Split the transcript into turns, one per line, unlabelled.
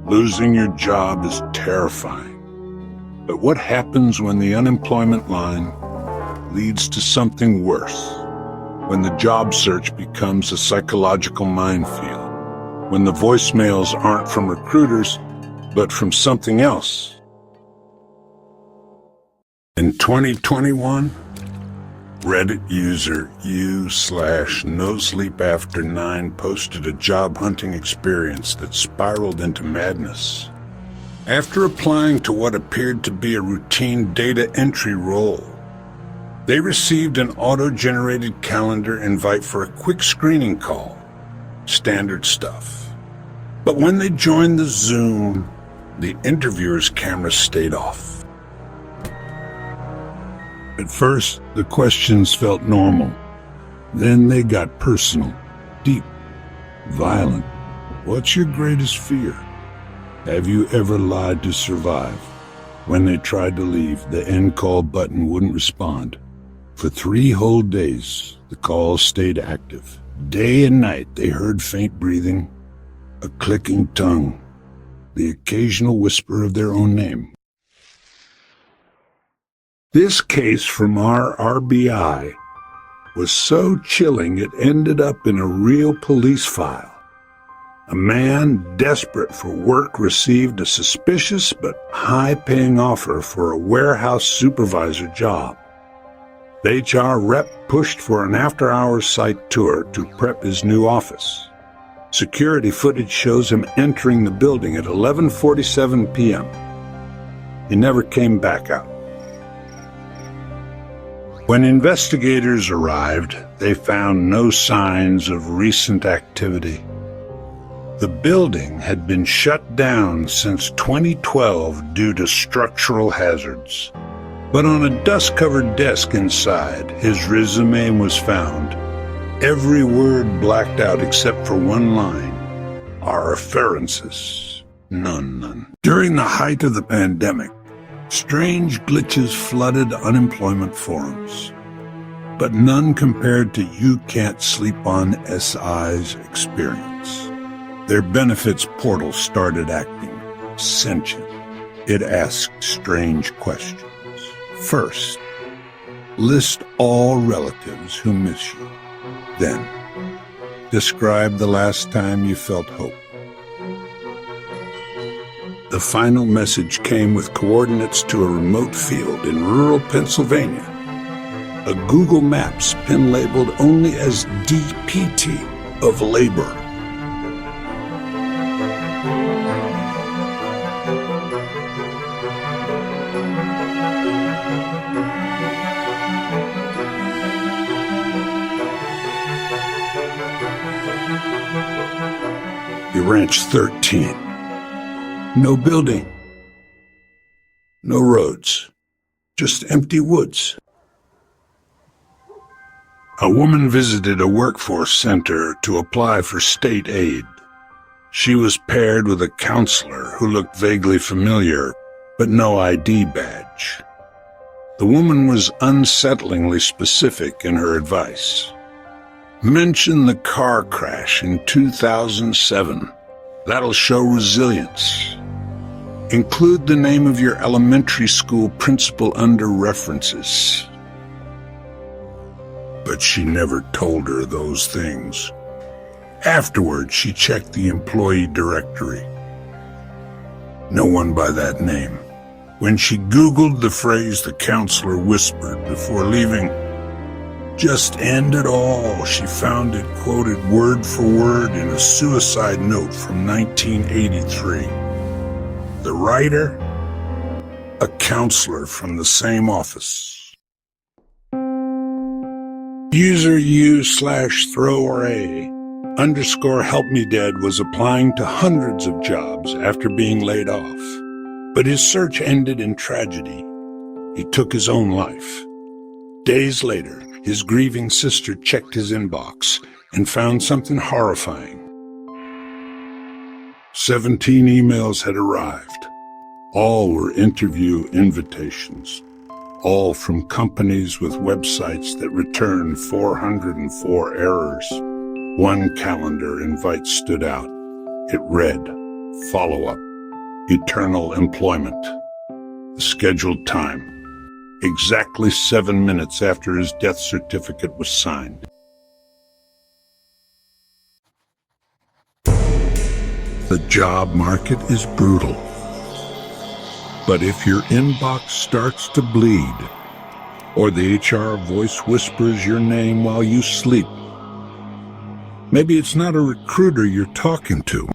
Losing your job is terrifying. But what happens when the unemployment line leads to something worse? When the job search becomes a psychological minefield? When the voicemails aren't from recruiters, but from something else? In 2021, Reddit user u/NoSleepAfter9 posted a job hunting experience that spiraled into madness. After applying to what appeared to be a routine data entry role, they received an auto-generated calendar invite for a quick screening call. Standard stuff. But when they joined the Zoom, the interviewer's camera stayed off. At first, the questions felt normal. Then they got personal, deep, violent. What's your greatest fear? Have you ever lied to survive? When they tried to leave, the end call button wouldn't respond. For 3 whole days, the calls stayed active. Day and night, they heard faint breathing, a clicking tongue, the occasional whisper of their own name. This case from our RBI was so chilling it ended up in a real police file. A man desperate for work received a suspicious but high-paying offer for a warehouse supervisor job. The HR rep pushed for an after-hours site tour to prep his new office. Security footage shows him entering the building at 11:47 p.m. He never came back out. When investigators arrived, they found no signs of recent activity. The building had been shut down since 2012 due to structural hazards. But on a dust-covered desk inside, his resume was found. Every word blacked out except for one line. Our references. None. During the height of the pandemic, strange glitches flooded unemployment forums. But none compared to You Can't Sleep On SI's experience. Their benefits portal started acting sentient. It asked strange questions. First, list all relatives who miss you. Then, describe the last time you felt hope. The final message came with coordinates to a remote field in rural Pennsylvania. A Google Maps pin labeled only as DPT of labor. Ranch 13. No building. No roads. Just empty woods. A woman visited a workforce center to apply for state aid. She was paired with a counselor who looked vaguely familiar, but no ID badge. The woman was unsettlingly specific in her advice. Mention the car crash in 2007. That'll show resilience. Include the name of your elementary school principal under references. But she never told her those things. Afterward, she checked the employee directory. No one by that name. When she Googled the phrase the counselor whispered before leaving, "Just end it all," she found it quoted word for word in a suicide note from 1983. The writer? A counselor from the same office. User u/thrower_helpmedead was applying to hundreds of jobs after being laid off. But his search ended in tragedy. He took his own life. Days later, his grieving sister checked his inbox and found something horrifying. 17 emails had arrived. All were interview invitations. All from companies with websites that returned 404 errors. One calendar invite stood out. It read, "Follow-up, eternal employment. The scheduled time, exactly 7 minutes after his death certificate was signed. The job market is brutal. But if your inbox starts to bleed, or the HR voice whispers your name while you sleep, maybe it's not a recruiter you're talking to.